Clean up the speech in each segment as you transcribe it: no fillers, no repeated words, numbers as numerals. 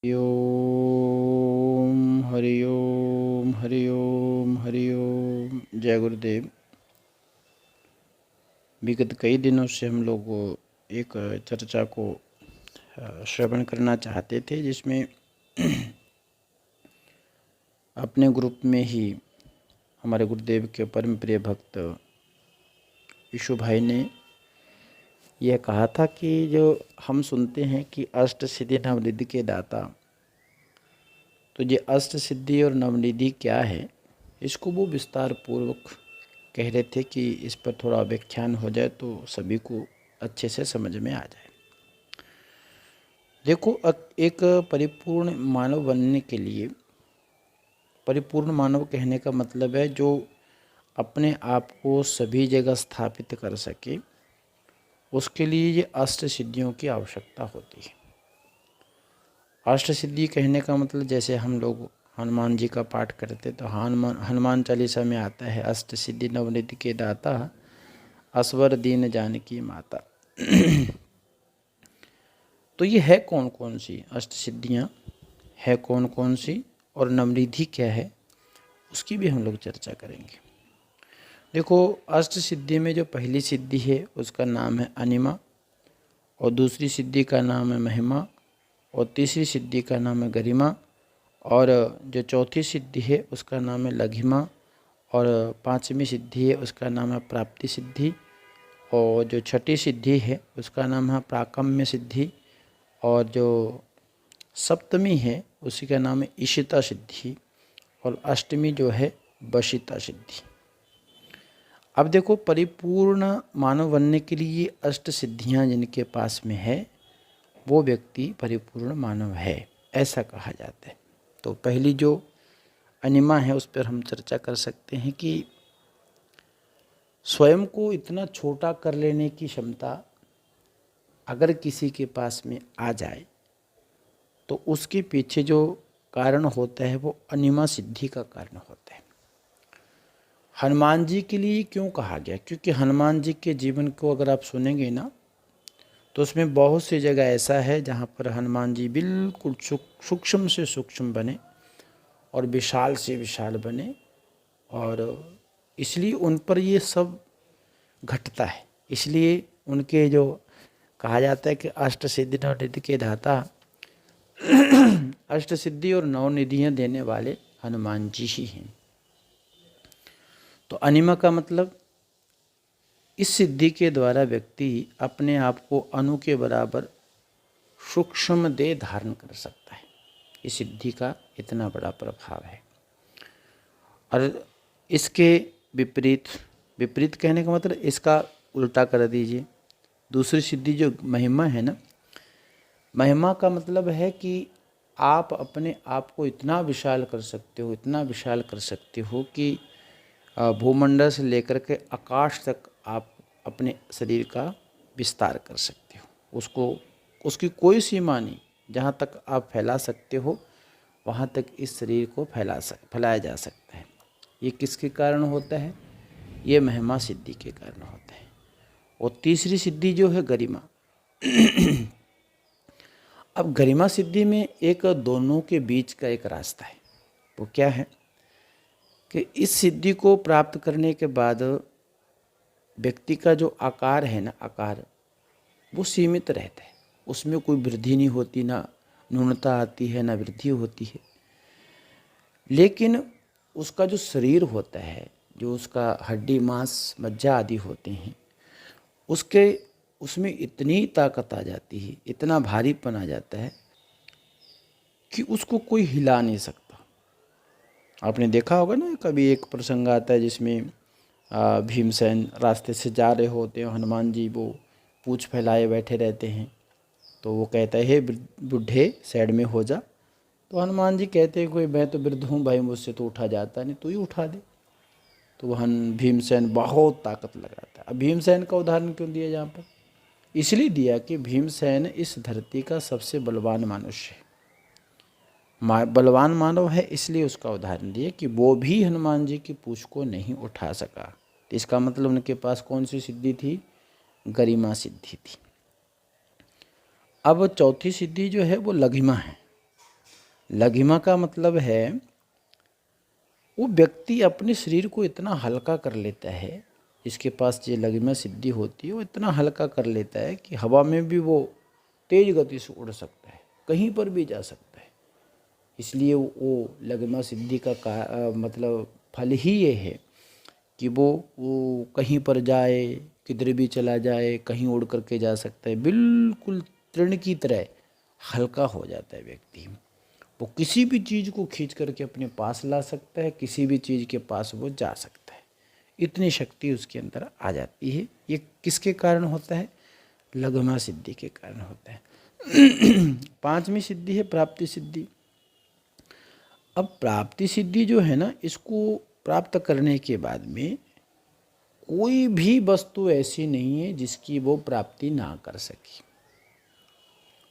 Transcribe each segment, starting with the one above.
ओम हरि ओम हरि ओम हरि ओम। जय गुरुदेव। विगत कई दिनों से हम लोग एक चर्चा को श्रवण करना चाहते थे, जिसमें अपने ग्रुप में ही हमारे गुरुदेव के परम प्रिय भक्त ईशु भाई ने यह कहा था कि जो हम सुनते हैं कि अष्ट सिद्धि नवनिधि के दाता, तो ये अष्ट सिद्धि और नवनिधि क्या है, इसको वो विस्तार पूर्वक कह रहे थे कि इस पर थोड़ा व्याख्यान हो जाए तो सभी को अच्छे से समझ में आ जाए। देखो, एक परिपूर्ण मानव बनने के लिए, परिपूर्ण मानव कहने का मतलब है जो अपने आप को सभी जगह स्थापित कर सके, उसके लिए ये अष्ट सिद्धियों की आवश्यकता होती है। अष्ट सिद्धि कहने का मतलब, जैसे हम लोग हनुमान जी का पाठ करते तो हनुमान चालीसा में आता है, अष्ट सिद्धि नवनिधि के दाता असवर दीन जानकी माता। तो ये है कौन कौन सी अष्ट सिद्धियाँ है, कौन कौन सी, और नवनिधि क्या है, उसकी भी हम लोग चर्चा करेंगे। देखो, अष्ट सिद्धि में जो पहली सिद्धि है उसका नाम है अनिमा, और दूसरी सिद्धि का नाम है महिमा, और तीसरी सिद्धि का नाम है गरिमा, और जो चौथी सिद्धि है उसका नाम है लघिमा, और पांचवी सिद्धि है उसका नाम है प्राप्ति सिद्धि, और जो छठी सिद्धि है उसका नाम है प्राकम्य सिद्धि, और जो सप्तमी है उसी का नाम है ईशिता सिद्धि, और अष्टमी जो है वशिता सिद्धि। अब देखो, परिपूर्ण मानव बनने के लिए अष्ट सिद्धियां जिनके पास में है वो व्यक्ति परिपूर्ण मानव है, ऐसा कहा जाता है। तो पहली जो अनिमा है उस पर हम चर्चा कर सकते हैं कि स्वयं को इतना छोटा कर लेने की क्षमता अगर किसी के पास में आ जाए तो उसके पीछे जो कारण होता है वो अनिमा सिद्धि का कारण होता है। हनुमान जी के लिए क्यों कहा गया? क्योंकि हनुमान जी के जीवन को अगर आप सुनेंगे ना तो उसमें बहुत सी जगह ऐसा है जहाँ पर हनुमान जी बिल्कुल सूक्ष्म से सूक्ष्म बने और विशाल से विशाल बने, और इसलिए उन पर ये सब घटता है। इसलिए उनके जो कहा जाता है कि अष्ट सिद्धि नवनिधि के दाता, अष्ट सिद्धि और नवनिधियाँ देने वाले हनुमान जी ही हैं। तो अनिमा का मतलब, इस सिद्धि के द्वारा व्यक्ति अपने आप को अणु के बराबर सूक्ष्म देह धारण कर सकता है। इस सिद्धि का इतना बड़ा प्रभाव है। और इसके विपरीत, विपरीत कहने का मतलब इसका उल्टा कर दीजिए। दूसरी सिद्धि जो महिमा है ना, महिमा का मतलब है कि आप अपने आप को इतना विशाल कर सकते हो, इतना विशाल कर सकते हो कि भूमंडल से लेकर के आकाश तक आप अपने शरीर का विस्तार कर सकते हो। उसको, उसकी कोई सीमा नहीं, जहाँ तक आप फैला सकते हो वहाँ तक इस शरीर को फैलाया जा सकता है। ये किसके कारण होता है? ये महिमा सिद्धि के कारण होता है। और तीसरी सिद्धि जो है गरिमा। अब गरिमा सिद्धि में एक दोनों के बीच का एक रास्ता है। वो क्या है कि इस सिद्धि को प्राप्त करने के बाद व्यक्ति का जो आकार है ना, आकार वो सीमित रहता है, उसमें कोई वृद्धि नहीं होती, ना न्यूनता आती है, ना वृद्धि होती है। लेकिन उसका जो शरीर होता है, जो उसका हड्डी मांस मज्जा आदि होते हैं, उसमें इतनी ताकत आ जाती है, इतना भारीपन आ जाता है कि उसको कोई हिला नहीं सकता। आपने देखा होगा ना, कभी एक प्रसंग आता है जिसमें भीमसेन रास्ते से जा रहे होते हैं, हनुमान जी वो पूंछ फैलाए बैठे रहते हैं, तो वो कहता है हे बुढ़े साइड में हो जा। तो हनुमान जी कहते हैं कोई मैं तो वृद्ध हूँ भाई, मुझसे तो उठा जाता नहीं, तू ही उठा दे। तो वह भीमसेन बहुत ताकत लगाता है। अब भीमसेन का उदाहरण क्यों दिया यहाँ पर? इसलिए दिया कि भीमसेन इस धरती का सबसे बलवान मनुष्य है। बलवान मानव है, इसलिए उसका उदाहरण दिया कि वो भी हनुमान जी की पूँछ को नहीं उठा सका। तो इसका मतलब उनके पास कौन सी सिद्धि थी? गरिमा सिद्धि थी। अब चौथी सिद्धि जो है वो लघिमा है। लघिमा का मतलब है वो व्यक्ति अपने शरीर को इतना हल्का कर लेता है, जिसके पास ये लघिमा सिद्धि होती है वो इतना हल्का कर लेता है कि हवा में भी वो तेज गति से उड़ सकता है, कहीं पर भी जा सकता है। इसलिए वो लघिमा सिद्धि का मतलब फल ही ये है कि वो कहीं पर जाए, किधर भी चला जाए, कहीं उड़ करके जा सकता है, बिल्कुल तृण की तरह हल्का हो जाता है व्यक्ति। वो किसी भी चीज़ को खींच करके अपने पास ला सकता है, किसी भी चीज़ के पास वो जा सकता है, इतनी शक्ति उसके अंदर आ जाती है। ये किसके कारण होता है? लघिमा सिद्धि के कारण होता है। पांचवी सिद्धि है प्राप्ति सिद्धि। अब प्राप्ति सिद्धि जो है ना, इसको प्राप्त करने के बाद में कोई भी वस्तु ऐसी नहीं है जिसकी वो प्राप्ति ना कर सकी।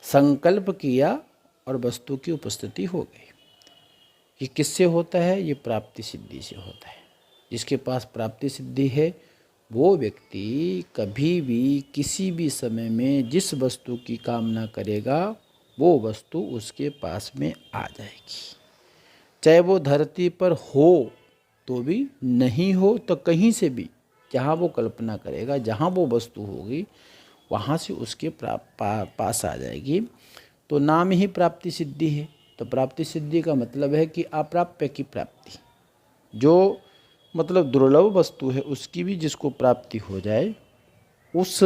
संकल्प किया और वस्तु की उपस्थिति हो गई। ये किससे होता है? ये प्राप्ति सिद्धि से होता है। जिसके पास प्राप्ति सिद्धि है वो व्यक्ति कभी भी किसी भी समय में जिस वस्तु की कामना करेगा वो वस्तु उसके पास में आ जाएगी। चाहे वो धरती पर हो तो भी, नहीं हो तो कहीं से भी, जहाँ वो कल्पना करेगा, जहाँ वो वस्तु होगी वहाँ से उसके पास आ जाएगी। तो नाम ही प्राप्ति सिद्धि है। तो प्राप्ति सिद्धि का मतलब है कि अप्राप्य की प्राप्ति, जो मतलब दुर्लभ वस्तु है उसकी भी जिसको प्राप्ति हो जाए, उस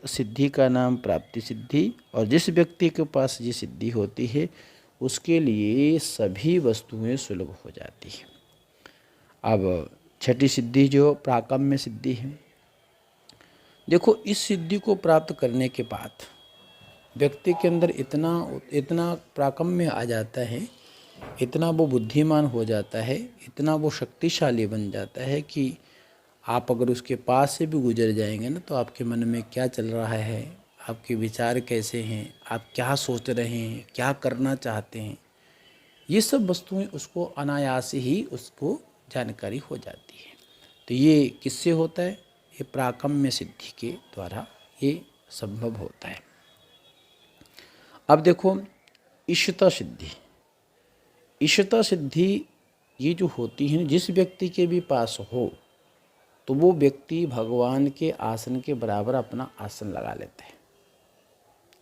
सिद्धि का नाम प्राप्ति सिद्धि। और जिस व्यक्ति के पास ये सिद्धि होती है उसके लिए सभी वस्तुएं सुलभ हो जाती हैं। अब छठी सिद्धि जो प्राकम्य सिद्धि है, देखो इस सिद्धि को प्राप्त करने के बाद व्यक्ति के अंदर इतना प्राकम्य आ जाता है, इतना वो बुद्धिमान हो जाता है, इतना वो शक्तिशाली बन जाता है कि आप अगर उसके पास से भी गुजर जाएंगे ना तो आपके मन में क्या चल रहा है, आपके विचार कैसे हैं, आप क्या सोच रहे हैं, क्या करना चाहते हैं, ये सब वस्तुएं उसको अनायास ही उसको जानकारी हो जाती है। तो ये किससे होता है? ये प्राकम्य सिद्धि के द्वारा ये संभव होता है। अब देखो ईशता सिद्धि। ईशता सिद्धि ये जो होती है, जिस व्यक्ति के भी पास हो तो वो व्यक्ति भगवान के आसन के बराबर अपना आसन लगा लेता है।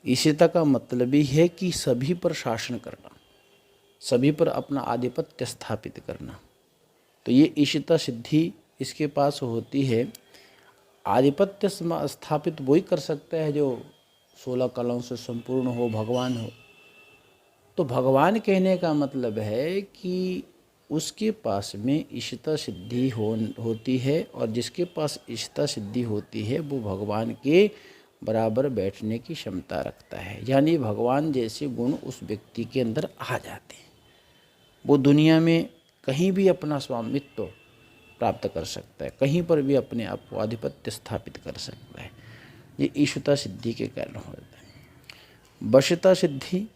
ईशता का मतलब ही है कि सभी पर शासन करना, सभी पर अपना आधिपत्य स्थापित करना। तो ये ईशता सिद्धि इसके पास होती है। आधिपत्य स्थापित वही कर सकता है जो 16 कलाओं से संपूर्ण हो, भगवान हो। तो भगवान कहने का मतलब है कि उसके पास में ईशता सिद्धि होती है, और जिसके पास ईशता सिद्धि होती है वो भगवान के बराबर बैठने की क्षमता रखता है। यानी भगवान जैसे गुण उस व्यक्ति के अंदर आ जाते हैं। वो दुनिया में कहीं भी अपना स्वामित्व प्राप्त कर सकता है, कहीं पर भी अपने आप को आधिपत्य स्थापित कर सकता है। ये ईशता सिद्धि के कारण होता है। वशता सिद्धि,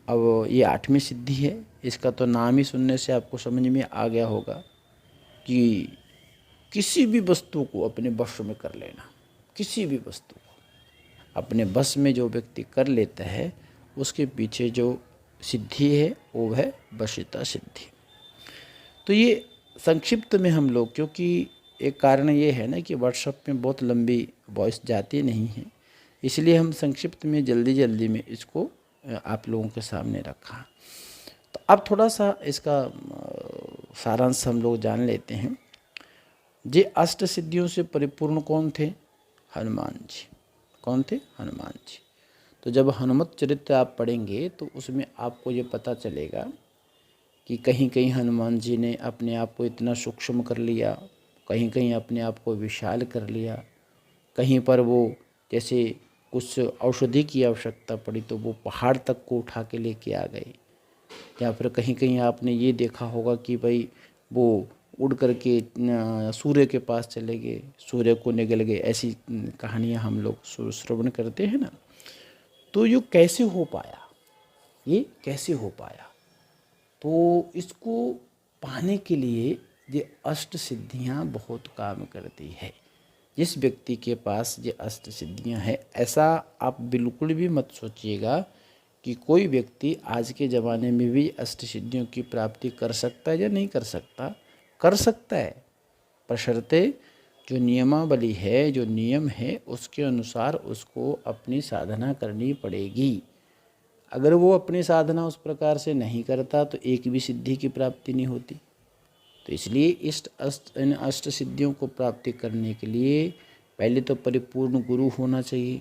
अब ये 8वीं सिद्धि है। इसका तो नाम ही सुनने से आपको समझ में आ गया होगा कि किसी भी वस्तु को अपने वश में कर लेना। किसी भी वस्तु को अपने बस में जो व्यक्ति कर लेता है उसके पीछे जो सिद्धि है वो है वशिता सिद्धि। तो ये संक्षिप्त में हम लोग, क्योंकि एक कारण ये है ना कि व्हाट्सएप में बहुत लंबी वॉइस जाती नहीं है, इसलिए हम संक्षिप्त में जल्दी जल्दी में इसको आप लोगों के सामने रखा। तो अब थोड़ा सा इसका सारांश हम लोग जान लेते हैं। ये अष्ट सिद्धियों से परिपूर्ण कौन थे? हनुमान जी। कौन थे? हनुमान जी। तो जब हनुमत चरित्र आप पढ़ेंगे तो उसमें आपको ये पता चलेगा कि कहीं कहीं हनुमान जी ने अपने आप को इतना सूक्ष्म कर लिया, कहीं कहीं अपने आप को विशाल कर लिया, कहीं पर वो जैसे कुछ औषधि की आवश्यकता पड़ी तो वो पहाड़ तक को उठा के लेके आ गए, या फिर कहीं कहीं आपने ये देखा होगा कि भाई वो उड़ करके सूर्य के पास चले गए, सूर्य को निगल गए। ऐसी कहानियाँ हम लोग श्रवण करते हैं ना। तो ये कैसे हो पाया? ये कैसे हो पाया? तो इसको पाने के लिए ये अष्ट सिद्धियाँ बहुत काम करती है। जिस व्यक्ति के पास ये अष्ट सिद्धियाँ हैं, ऐसा आप बिल्कुल भी मत सोचिएगा कि कोई व्यक्ति आज के ज़माने में भी अष्ट सिद्धियों की प्राप्ति कर सकता है या नहीं कर सकता। कर सकता है, बशर्ते जो नियमावली है, जो नियम है, उसके अनुसार उसको अपनी साधना करनी पड़ेगी। अगर वो अपनी साधना उस प्रकार से नहीं करता तो एक भी सिद्धि की प्राप्ति नहीं होती। तो इसलिए इन अष्ट सिद्धियों को प्राप्ति करने के लिए पहले तो परिपूर्ण गुरु होना चाहिए,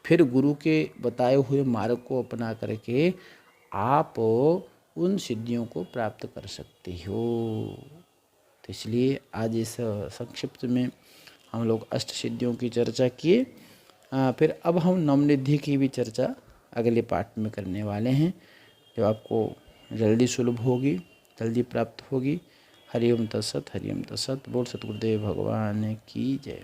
फिर गुरु के बताए हुए मार्ग को अपना करके आप उन सिद्धियों को प्राप्त कर सकते हो। तो इसलिए आज इस संक्षिप्त में हम लोग अष्ट सिद्धियों की चर्चा किए। फिर अब हम नवनिधि की भी चर्चा अगले पाठ में करने वाले हैं, जो आपको जल्दी सुलभ होगी, जल्दी प्राप्त होगी। हरि ओम तत्सत, हरि ओम तत्सत। बोल सतगुरुदेव भगवान की जय।